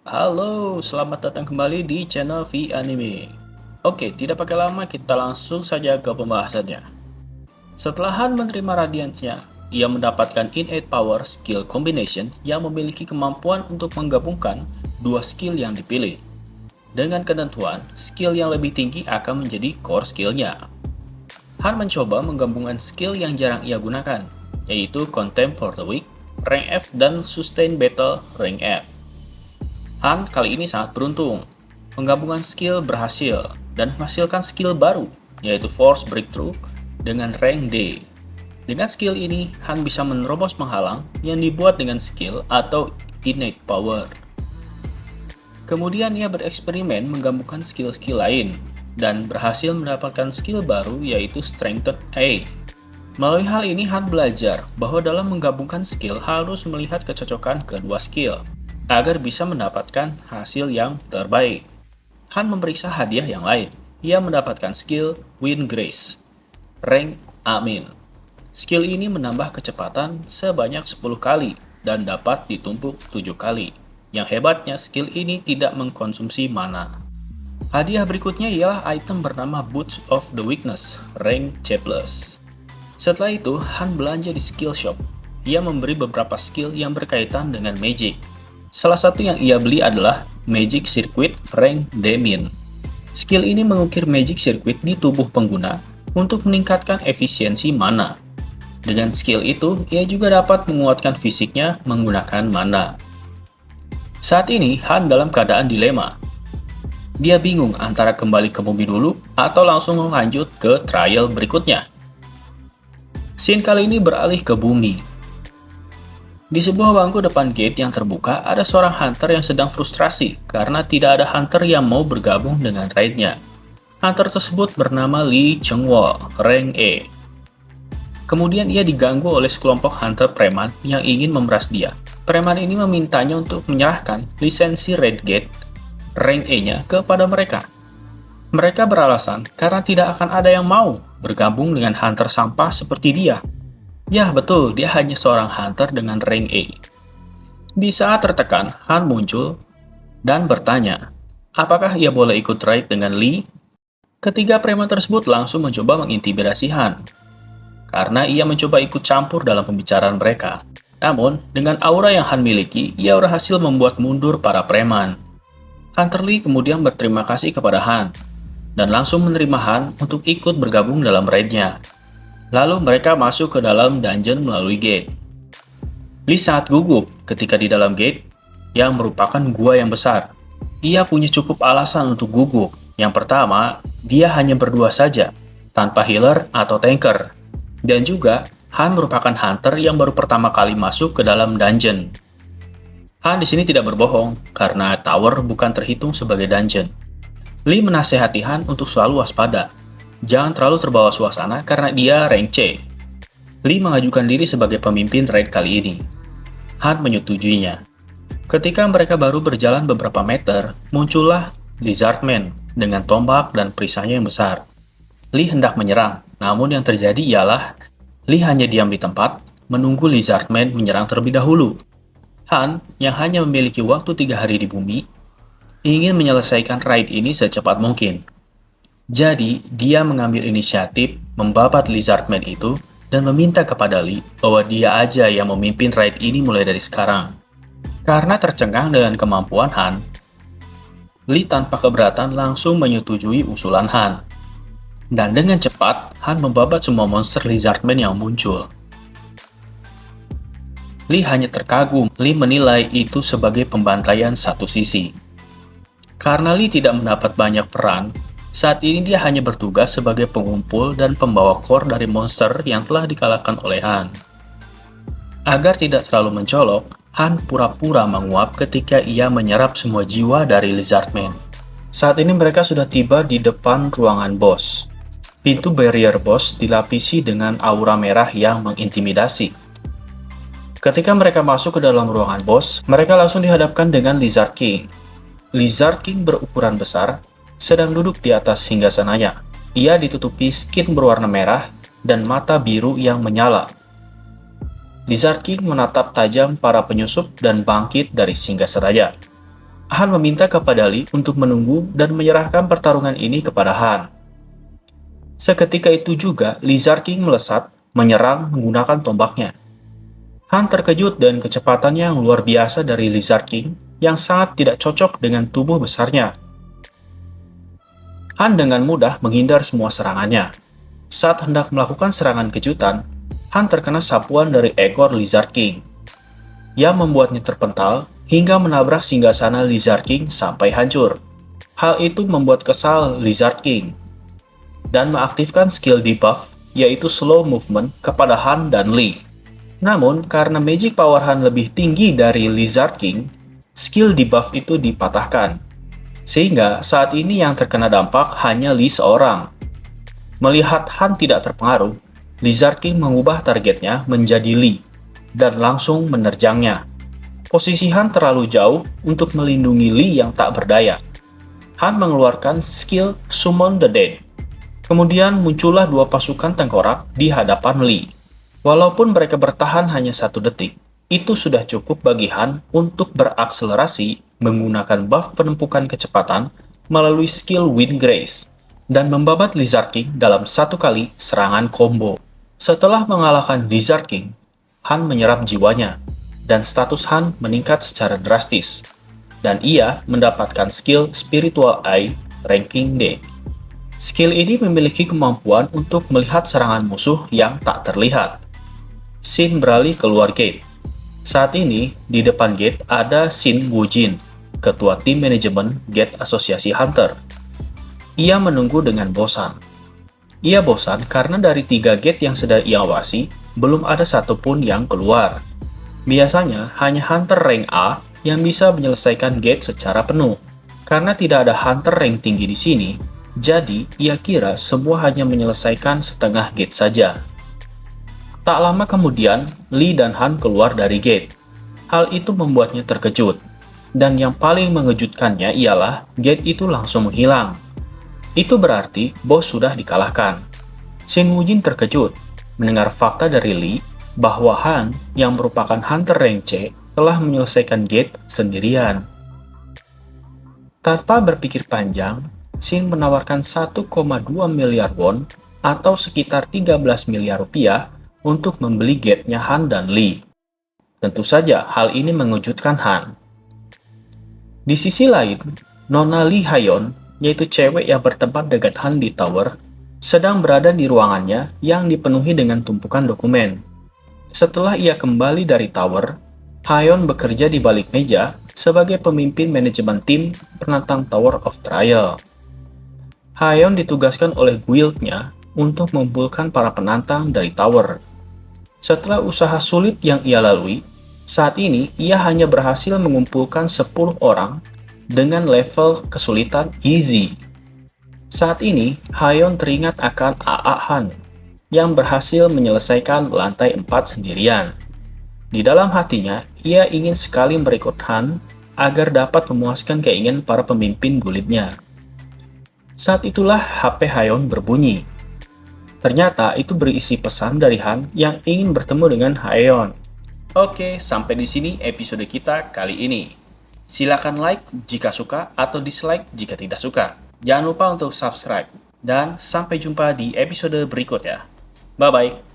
Halo, selamat datang kembali di channel V Anime. Oke, tidak pakai lama kita langsung saja ke pembahasannya. Setelah Han menerima radiantnya, ia mendapatkan innate power skill combination yang memiliki kemampuan untuk menggabungkan dua skill yang dipilih. Dengan ketentuan, skill yang lebih tinggi akan menjadi core skillnya. Han mencoba menggabungkan skill yang jarang ia gunakan, yaitu Contempt for the Weak, Rank F, dan Sustain Battle Rank F. Han kali ini sangat beruntung. Penggabungan skill berhasil dan menghasilkan skill baru, yaitu Force Breakthrough dengan rank D. Dengan skill ini, Han bisa menerobos penghalang yang dibuat dengan skill atau innate power. Kemudian ia bereksperimen menggabungkan skill-skill lain, dan berhasil mendapatkan skill baru yaitu Strengthened A. Melalui hal ini, Han belajar bahwa dalam menggabungkan skill harus melihat kecocokan kedua skill, agar bisa mendapatkan hasil yang terbaik. Han memeriksa hadiah yang lain. Ia mendapatkan skill Wind Grace, rank Amin. Skill ini menambah kecepatan sebanyak 10 kali dan dapat ditumpuk 7 kali. Yang hebatnya, skill ini tidak mengkonsumsi mana. Hadiah berikutnya ialah item bernama Boots of the Weakness, rank C+. Setelah itu, Han belanja di skill shop. Ia memberi beberapa skill yang berkaitan dengan magic. Salah satu yang ia beli adalah Magic Circuit rank D-min. Skill ini mengukir magic circuit di tubuh pengguna untuk meningkatkan efisiensi mana. Dengan skill itu, ia juga dapat menguatkan fisiknya menggunakan mana. Saat ini, Han dalam keadaan dilema. Dia bingung antara kembali ke bumi dulu atau langsung lanjut ke trial berikutnya. Scene kali ini beralih ke bumi. Di sebuah bangku depan gate yang terbuka, ada seorang hunter yang sedang frustrasi karena tidak ada hunter yang mau bergabung dengan raidnya. Hunter tersebut bernama Lee Chengwo, rank E. Kemudian ia diganggu oleh sekelompok hunter preman yang ingin memeras dia. Preman ini memintanya untuk menyerahkan lisensi raid gate rank E-nya kepada mereka. Mereka beralasan karena tidak akan ada yang mau bergabung dengan hunter sampah seperti dia. Ya betul, dia hanya seorang hunter dengan rank A. Di saat tertekan, Han muncul dan bertanya, apakah ia boleh ikut raid dengan Lee? Ketiga preman tersebut langsung mencoba mengintimidasi Han, karena ia mencoba ikut campur dalam pembicaraan mereka. Namun, dengan aura yang Han miliki, ia berhasil membuat mundur para preman. Hunter Lee kemudian berterima kasih kepada Han, dan langsung menerima Han untuk ikut bergabung dalam raidnya. Lalu mereka masuk ke dalam dungeon melalui gate. Lee sangat gugup ketika di dalam gate yang merupakan gua yang besar. Ia punya cukup alasan untuk gugup. Yang pertama, dia hanya berdua saja, tanpa healer atau tanker. Dan juga, Han merupakan hunter yang baru pertama kali masuk ke dalam dungeon. Han di sini tidak berbohong, karena tower bukan terhitung sebagai dungeon. Lee menasehati Han untuk selalu waspada. Jangan terlalu terbawa suasana karena dia rank C. Lee mengajukan diri sebagai pemimpin raid kali ini. Han menyetujuinya. Ketika mereka baru berjalan beberapa meter, muncullah Lizardman dengan tombak dan perisainya yang besar. Lee hendak menyerang, namun yang terjadi ialah Lee hanya diam di tempat, menunggu Lizardman menyerang terlebih dahulu. Han, yang hanya memiliki waktu 3 hari di bumi, ingin menyelesaikan raid ini secepat mungkin. Jadi, dia mengambil inisiatif membabat Lizardman itu dan meminta kepada Lee bahwa dia aja yang memimpin raid ini mulai dari sekarang. Karena tercengang dengan kemampuan Han, Lee tanpa keberatan langsung menyetujui usulan Han. Dan dengan cepat, Han membabat semua monster Lizardman yang muncul. Lee hanya terkagum. Lee menilai itu sebagai pembantaian satu sisi. Karena Lee tidak mendapat banyak peran, saat ini dia hanya bertugas sebagai pengumpul dan pembawa core dari monster yang telah dikalahkan oleh Han. Agar tidak terlalu mencolok, Han pura-pura menguap ketika ia menyerap semua jiwa dari Lizardman. Saat ini mereka sudah tiba di depan ruangan boss. Pintu barrier boss dilapisi dengan aura merah yang mengintimidasi. Ketika mereka masuk ke dalam ruangan boss, mereka langsung dihadapkan dengan Lizard King. Lizard King berukuran besar, sedang duduk di atas singgasananya. Ia ditutupi skin berwarna merah dan mata biru yang menyala. Lizard King menatap tajam para penyusup dan bangkit dari singgasananya. Han meminta kepada Lee untuk menunggu dan menyerahkan pertarungan ini kepada Han. Seketika itu juga, Lizard King melesat, menyerang menggunakan tombaknya. Han terkejut dengan kecepatannya yang luar biasa dari Lizard King yang sangat tidak cocok dengan tubuh besarnya. Han dengan mudah menghindar semua serangannya. Saat hendak melakukan serangan kejutan, Han terkena sapuan dari ekor Lizard King yang membuatnya terpental hingga menabrak singgasana Lizard King sampai hancur. Hal itu membuat kesal Lizard King dan mengaktifkan skill debuff yaitu slow movement kepada Han dan Lee. Namun, karena magic power Han lebih tinggi dari Lizard King, skill debuff itu dipatahkan. Sehingga saat ini yang terkena dampak hanya Lee seorang. Melihat Han tidak terpengaruh, Lizard King mengubah targetnya menjadi Lee dan langsung menerjangnya. Posisi Han terlalu jauh untuk melindungi Lee yang tak berdaya. Han mengeluarkan skill Summon the Dead. Kemudian muncullah dua pasukan tengkorak di hadapan Lee. Walaupun mereka bertahan hanya 1 detik, itu sudah cukup bagi Han untuk berakselerasi menggunakan buff penumpukan kecepatan melalui skill Wind Grace dan membabat Lizard King dalam 1 kali serangan combo. Setelah mengalahkan Lizard King, Han menyerap jiwanya dan status Han meningkat secara drastis dan ia mendapatkan skill Spiritual Eye ranking D. Skill ini memiliki kemampuan untuk melihat serangan musuh yang tak terlihat. Shin beralih keluar gate. Saat ini, di depan gate ada Shin Wujin, ketua tim manajemen Gate Asosiasi Hunter. Ia menunggu dengan bosan. Ia bosan karena dari 3 gate yang sedang ia awasi, belum ada satupun yang keluar. Biasanya, hanya Hunter rank A yang bisa menyelesaikan gate secara penuh. Karena tidak ada Hunter rank tinggi di sini, jadi ia kira semua hanya menyelesaikan setengah gate saja. Tak lama kemudian, Lee dan Han keluar dari gate. Hal itu membuatnya terkejut. Dan yang paling mengejutkannya ialah gate itu langsung menghilang. Itu berarti bos sudah dikalahkan. Shin Wujin terkejut mendengar fakta dari Lee bahwa Han yang merupakan Hunter rank C telah menyelesaikan gate sendirian. Tanpa berpikir panjang, Shin menawarkan 1,2 miliar won atau sekitar 13 miliar rupiah untuk membeli gate-nya Han dan Lee. Tentu saja hal ini mengejutkan Han. Di sisi lain, Nona Lee Hayon, yaitu cewek yang bertempat dengan Han di tower, sedang berada di ruangannya yang dipenuhi dengan tumpukan dokumen. Setelah ia kembali dari tower, Hayon bekerja di balik meja sebagai pemimpin manajemen tim penantang Tower of Trial. Hayon ditugaskan oleh guild-nya untuk mengumpulkan para penantang dari tower. Setelah usaha sulit yang ia lalui, saat ini ia hanya berhasil mengumpulkan 10 orang dengan level kesulitan easy. Saat ini, Hayon teringat akan AA Han yang berhasil menyelesaikan lantai 4 sendirian. Di dalam hatinya, ia ingin sekali merekrut Han agar dapat memuaskan keinginan para pemimpin guildnya. Saat itulah HP Hayon berbunyi. Ternyata itu berisi pesan dari Han yang ingin bertemu dengan Hayon. Oke, sampai di sini episode kita kali ini. Silakan like jika suka atau dislike jika tidak suka. Jangan lupa untuk subscribe. Dan sampai jumpa di episode berikutnya. Bye-bye.